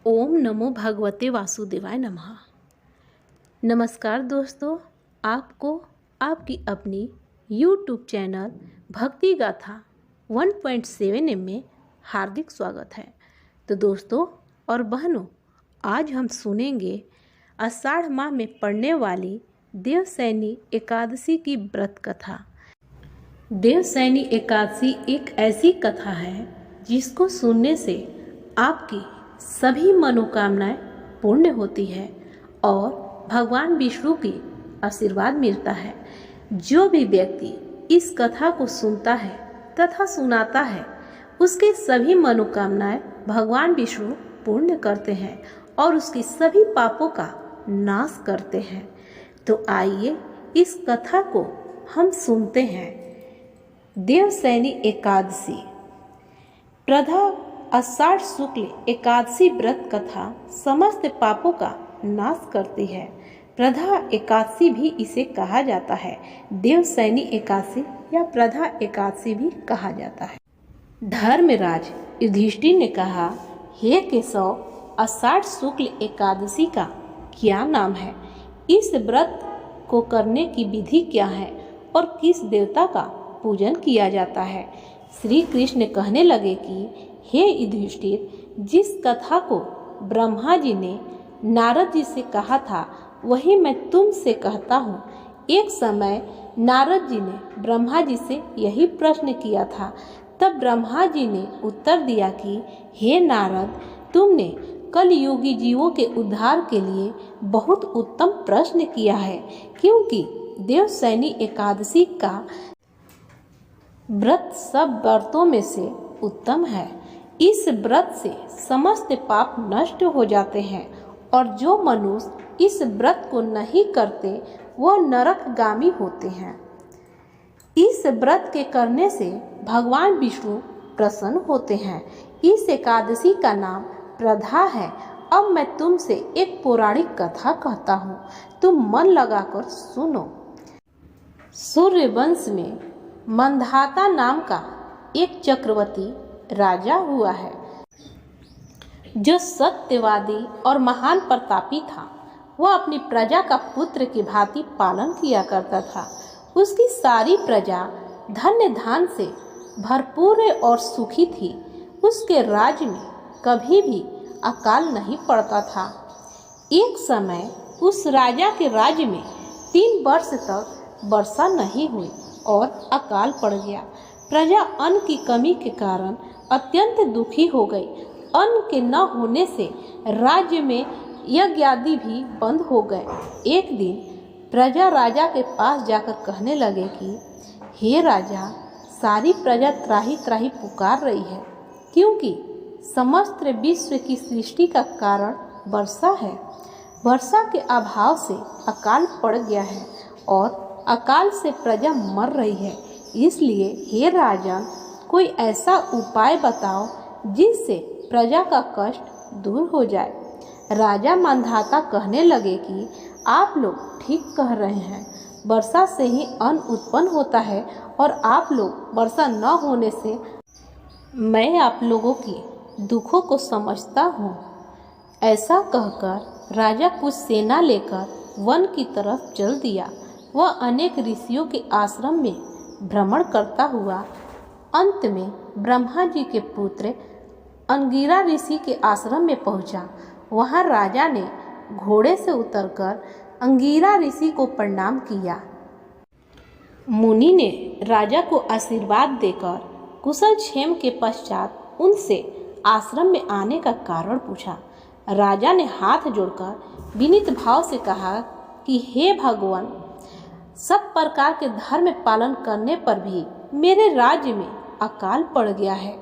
ओम नमो भगवते वासुदेवाय नमः। नमस्कार दोस्तों, आपको आपकी अपनी YouTube चैनल भक्ति गाथा 1.7 में हार्दिक स्वागत है। तो दोस्तों और बहनों, आज हम सुनेंगे आषाढ़ माह में पड़ने वाली देवशयनी एकादशी की व्रत कथा। देवशयनी एकादशी एक ऐसी कथा है जिसको सुनने से आपकी सभी मनोकामनाएं पूर्ण होती है और भगवान विष्णु की आशीर्वाद मिलता है। जो भी व्यक्ति इस कथा को सुनता है तथा सुनाता है, उसके सभी मनोकामनाएं भगवान विष्णु पूर्ण करते हैं और उसकी सभी पापों का नाश करते हैं। तो आइए इस कथा को हम सुनते हैं। देवशयनी एकादशी प्रधा आषाढ़ शुक्ल एकादशी व्रत कथा समस्त पापों का नाश करती है। प्रधा एकादशी भी इसे कहा जाता है। देवशयनी एकादशी या प्रधा एकादशी भी कहा जाता है। धर्मराज युधिष्ठिर ने कहा, हे केशव, आषाढ़ शुक्ल एकादशी का क्या नाम है? इस व्रत को करने की विधि क्या है और किस देवता का पूजन किया जाता है? श्री कृष्ण कहने लगे कि हे युधिष्ठिर, जिस कथा को ब्रह्मा जी ने नारद जी से कहा था वही मैं तुमसे कहता हूँ। एक समय नारद जी ने ब्रह्मा जी से यही प्रश्न किया था। तब ब्रह्मा जी ने उत्तर दिया कि हे नारद, तुमने कलयुगी जीवों के उद्धार के लिए बहुत उत्तम प्रश्न किया है, क्योंकि देवशयनी एकादशी का व्रत सब व्रतों में से उत्तम है। इस व्रत से समस्त पाप नष्ट हो जाते हैं और जो मनुष्य इस व्रत को नहीं करते वह नरकगामी होते हैं। इस व्रत के करने से भगवान विष्णु प्रसन्न होते हैं। इस एकादशी का नाम प्रधा है। अब मैं तुमसे एक पौराणिक कथा कहता हूँ, तुम मन लगाकर सुनो। सूर्यवंश में मंधाता नाम का एक चक्रवर्ती राजा हुआ है, जो सत्यवादी और महान प्रतापी था। वह अपनी प्रजा का पुत्र की भांति पालन किया करता था। उसकी सारी प्रजा धन्य धान से भरपूर और सुखी थी। उसके राज्य में कभी भी अकाल नहीं पड़ता था। एक समय उस राजा के राज्य में 3 वर्ष तक वर्षा नहीं हुई और अकाल पड़ गया। प्रजा अन्न की कमी के कारण अत्यंत दुखी हो गई। अन्न के न होने से राज्य में यज्ञ आदि भी बंद हो गए। एक दिन प्रजा राजा के पास जाकर कहने लगे कि हे राजा, सारी प्रजा त्राही त्राही पुकार रही है, क्योंकि समस्त विश्व की सृष्टि का कारण वर्षा है। वर्षा के अभाव से अकाल पड़ गया है और अकाल से प्रजा मर रही है। इसलिए हे राजा, कोई ऐसा उपाय बताओ जिससे प्रजा का कष्ट दूर हो जाए। राजा मंधाता कहने लगे कि आप लोग ठीक कह रहे हैं। वर्षा से ही अन्न उत्पन्न होता है और आप लोग वर्षा न होने से मैं आप लोगों की दुखों को समझता हूँ। ऐसा कहकर राजा कुछ सेना लेकर वन की तरफ चल दिया। वह अनेक ऋषियों के आश्रम में भ्रमण करता हुआ अंत में ब्रह्मा जी के पुत्र अंगिरा ऋषि के आश्रम में पहुंचा। वहां राजा ने घोड़े से उतरकर अंगिरा ऋषि को प्रणाम किया। मुनि ने राजा को आशीर्वाद देकर कुशल क्षेम के पश्चात उनसे आश्रम में आने का कारण पूछा। राजा ने हाथ जोड़कर विनीत भाव से कहा कि हे भगवान, सब प्रकार के धर्म पालन करने पर भी मेरे राज्य में अकाल पड़ गया है।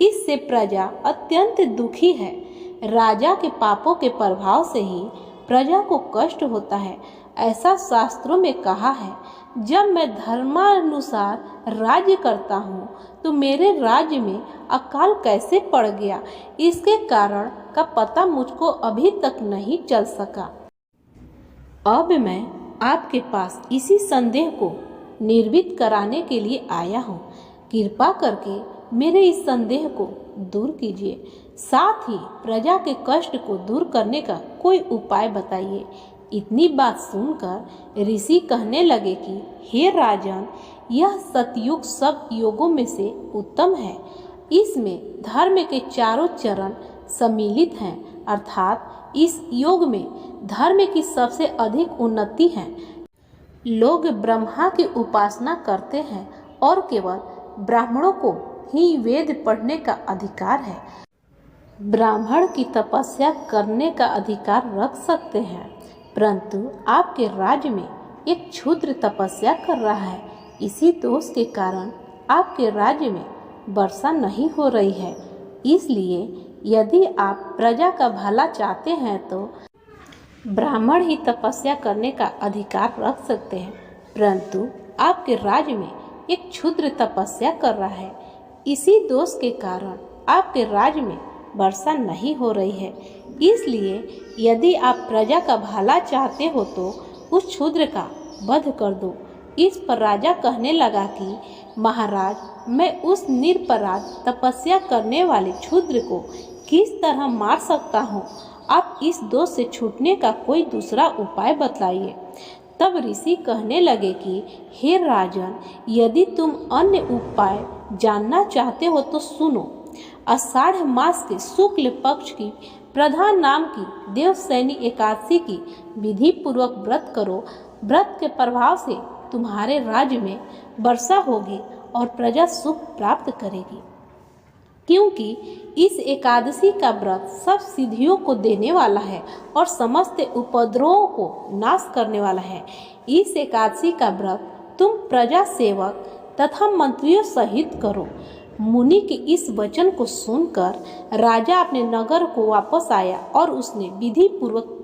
इससे प्रजा अत्यंत दुखी है। राजा के पापों के प्रभाव से ही प्रजा को कष्ट होता है। ऐसा शास्त्रों में कहा है। जब मैं धर्मानुसार राज्य करता हूँ तो मेरे राज्य में अकाल कैसे पड़ गया, इसके कारण का पता मुझको अभी तक नहीं चल सका। अब मैं आपके पास इसी संदेह को निर्वित कराने के लिए आया हूँ। कृपा करके मेरे इस संदेह को दूर कीजिए। साथ ही प्रजा के कष्ट को दूर करने का कोई उपाय बताइए। इतनी बात सुनकर ऋषि कहने लगे कि हे राजन, यह सतयुग सब योगों में से उत्तम है। इसमें धर्म के चारों चरण सम्मिलित हैं, अर्थात इस योग में धर्म की सबसे अधिक उन्नति है। लोग ब्रह्मा की उपासना करते हैं और केवल ब्राह्मणों को ही वेद पढ़ने का अधिकार है। ब्राह्मण की तपस्या करने का अधिकार रख सकते हैं, परंतु आपके राज्य में एक क्षुद्र तपस्या कर रहा है। इसी दोष के कारण आपके राज्य में वर्षा नहीं हो रही है। इसलिए यदि आप प्रजा का भला चाहते हैं तो ब्राह्मण ही तपस्या करने का अधिकार रख सकते हैं, परंतु आपके राज्य में एक क्षुद्र तपस्या कर रहा है। इसी दोष के कारण आपके राज्य में वर्षा नहीं हो रही है। इसलिए यदि आप प्रजा का भला चाहते हो तो उस क्षुद्र का वध कर दो। इस पर राजा कहने लगा कि महाराज, मैं उस निरपराध तपस्या करने वाले क्षुद्र को किस तरह मार सकता हूँ? आप इस दोष से छूटने का कोई दूसरा उपाय बतलाइए। तब ऋषि कहने लगे कि हे राजन, यदि तुम अन्य उपाय जानना चाहते हो तो सुनो। आषाढ़ मास के शुक्ल पक्ष की प्रधान नाम की देवशयनी एकादशी की विधि पूर्वक व्रत करो। व्रत के प्रभाव से तुम्हारे राज्य में वर्षा होगी और प्रजा सुख प्राप्त करेगी, क्योंकि इस एकादशी का व्रत सब सिद्धियों को देने वाला है और समस्त उपद्रवों को नाश करने वाला है। इस एकादशी का व्रत तुम प्रजा सेवक तथा मंत्रियों सहित करो। मुनि के इस वचन को सुनकर राजा अपने नगर को वापस आया और उसने विधि पूर्वक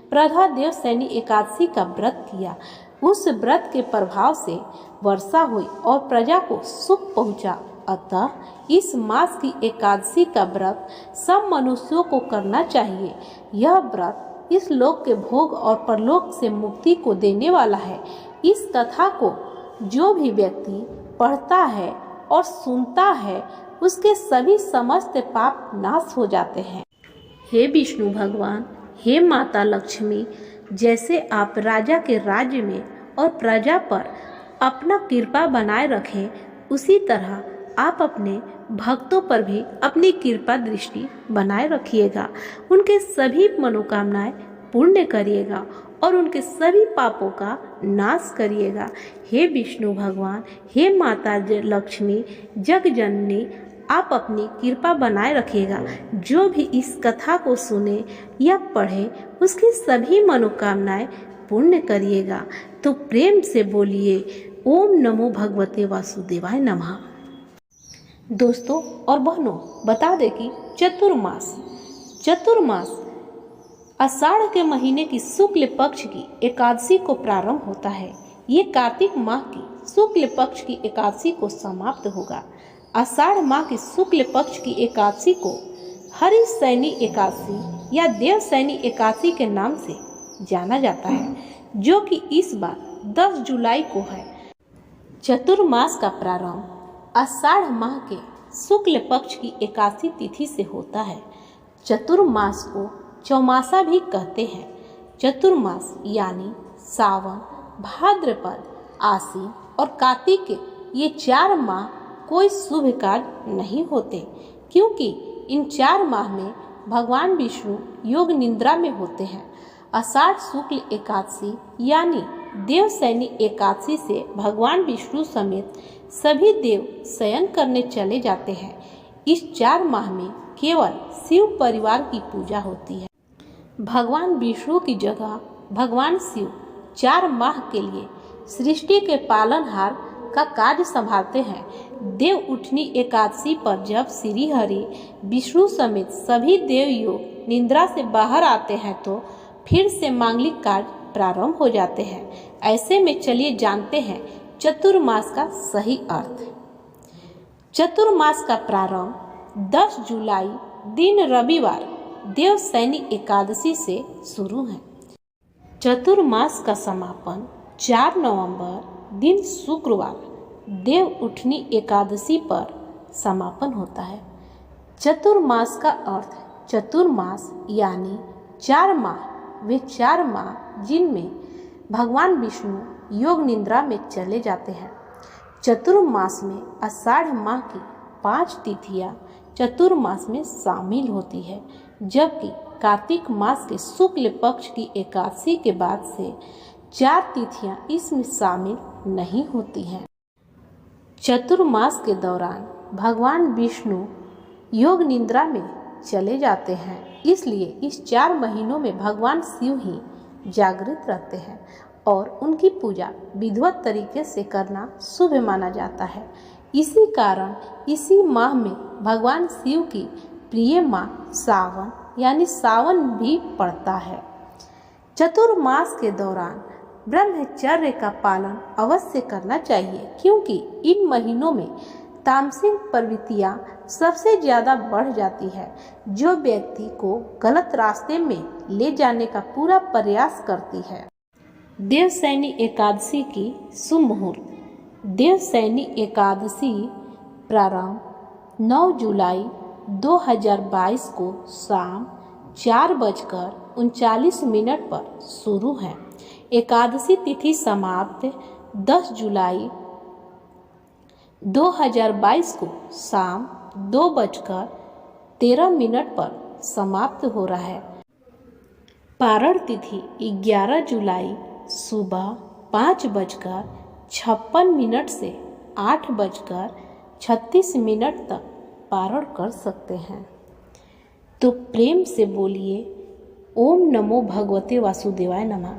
प्रधा देवशयनी एकादशी का व्रत किया। उस व्रत के प्रभाव से वर्षा हुई और प्रजा को सुख पहुंचा। अतः इस मास की एकादशी का व्रत सब मनुष्यों को करना चाहिए। यह व्रत इस लोक के भोग और परलोक से मुक्ति को देने वाला है। इस कथा को जो भी व्यक्ति पढ़ता है और सुनता है, उसके सभी समस्त पाप नाश हो जाते हैं। हे विष्णु भगवान, हे माता लक्ष्मी, जैसे आप राजा के राज्य में और प्रजा पर अपना कृपा बनाए रखें, उसी तरह आप अपने भक्तों पर भी अपनी कृपा दृष्टि बनाए रखिएगा। उनके सभी मनोकामनाएं पूर्ण करिएगा और उनके सभी पापों का नाश करिएगा। हे विष्णु भगवान, हे माता लक्ष्मी जगजननी, आप अपनी कृपा बनाए रखिएगा। जो भी इस कथा को सुने या पढ़े, उसकी सभी मनोकामनाएं पूर्ण करिएगा। तो प्रेम से बोलिए ओम नमो भगवते वासुदेवाय नमः। दोस्तों और बहनों, बता दें कि चतुर्मास आषाढ़ के महीने की शुक्ल पक्ष की एकादशी को प्रारंभ होता है। ये कार्तिक माह की शुक्ल पक्ष की एकादशी को समाप्त होगा। आषाढ़ माह की शुक्ल पक्ष की एकादशी को हरिशयनी एकादशी या देवशयनी एकादशी के नाम से जाना जाता है, जो कि इस बार 10 जुलाई को है। चतुर्मास का प्रारंभ आषाढ़ माह के शुक्ल पक्ष की एकादशी तिथि से होता है। चतुर्मास को चौमासा भी कहते हैं। चतुर्मास यानी सावन, भाद्रपद, आश्विन और कार्तिक के ये 4 माह कोई शुभ कार्य नहीं होते, क्योंकि इन 4 माह में भगवान विष्णु योग निद्रा में होते हैं। आषाढ़ शुक्ल एकादशी यानी देवशयनी एकादशी से भगवान विष्णु समेत सभी देव शयन करने चले जाते हैं। इस 4 माह में केवल शिव परिवार की पूजा होती है। भगवान विष्णु की जगह भगवान शिव 4 माह के लिए सृष्टि के पालनहार का कार्य संभालते हैं। देव उठनी एकादशी पर जब श्री हरि विष्णु समेत सभी देव योग निद्रा से बाहर आते हैं तो फिर से मांगलिक कार्य प्रारंभ हो जाते हैं। ऐसे में चलिए जानते हैं चतुर्मास का सही अर्थ। चतुर्मास का प्रारंभ 10 जुलाई दिन रविवार देवशयनी एकादशी से शुरू है। चतुर्मास का समापन 4 नवंबर दिन शुक्रवार देव उठनी एकादशी पर समापन होता है। चतुर्मास का अर्थ चतुर्मास यानी 4 माह। वे 4 माह जिनमें भगवान विष्णु योग निद्रा में चले जाते हैं। चतुर्मास में आषाढ़ माह की 5 तिथियां चतुर्मास में शामिल होती है, जबकि कार्तिक मास के शुक्ल पक्ष की एकादशी के बाद से 4 तिथियां इसमें शामिल नहीं होती हैं। चतुर्मास के दौरान भगवान विष्णु योग निद्रा में चले जाते हैं, इसलिए इस 4 महीनों में भगवान शिव ही जागृत रहते हैं और उनकी पूजा विधिवत तरीके से करना शुभ माना जाता है। इसी कारण इसी माह में भगवान शिव की प्रिय माह सावन यानी सावन भी पड़ता है। चतुर्मास के दौरान ब्रह्मचर्य का पालन अवश्य करना चाहिए, क्योंकि इन महीनों में तामसिक प्रवृत्तियां सबसे ज़्यादा बढ़ जाती है, जो व्यक्ति को गलत रास्ते में ले जाने का पूरा प्रयास करती है। देवशयनी एकादशी की शुभ मुहूर्त। देवशयनी एकादशी प्रारंभ 9 जुलाई 2022 को शाम 4:39 पर शुरू है। एकादशी तिथि समाप्त 10 जुलाई 2022 को शाम 2:13 पर समाप्त हो रहा है। पारण तिथि 11 जुलाई सुबह 5:56 से 8:36 तक पारण कर सकते हैं। तो प्रेम से बोलिए ओम नमो भगवते वासुदेवाय नमः।